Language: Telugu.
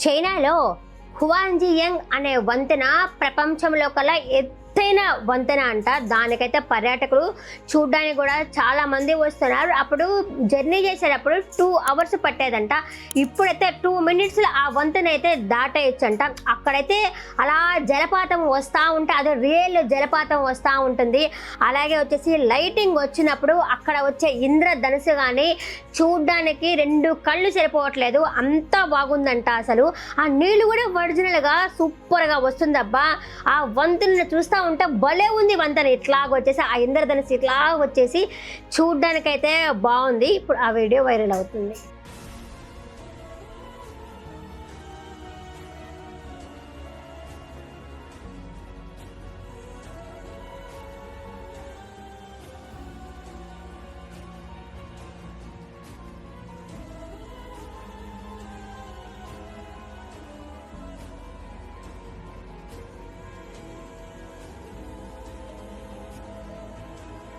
చైనాలో హువాంజియంగ్ అనే వంతెన ప్రపంచంలో కల్లా ఎత్తైన వంతెన అంట. దానికైతే పర్యాటకులు చూడడానికి కూడా చాలా మంది వస్తున్నారు. అప్పుడు జర్నీ చేసేటప్పుడు 2 hours పట్టేదంట. ఇప్పుడైతే 2 minutes ఆ వంతెన అయితే దాటేయచ్చంట. అక్కడైతే అలా జలపాతం వస్తూ ఉంటే అది రియల్ జలపాతం వస్తూ ఉంటుంది. అలాగే వచ్చేసి లైటింగ్ వచ్చినప్పుడు అక్కడ వచ్చే ఇంద్రధనుసు కానీ చూడ్డానికి 2 కళ్ళు సరిపోవట్లేదు, అంతా బాగుందంట. అసలు ఆ నీళ్ళు కూడా ఒరిజినల్గా సూపర్గా వస్తుందబ్బా. ఆ వంతెనను చూస్తూ ఉంటే భలే ఉంది వంతెన. ఇట్లాగ వచ్చేసి ఆ ఇంద్రధనుసు ఇట్లా వచ్చేసి చూడ్డానికైతే బాగుంది. ఇప్పుడు ఆ వీడియో వైరల్ అవుతుంది.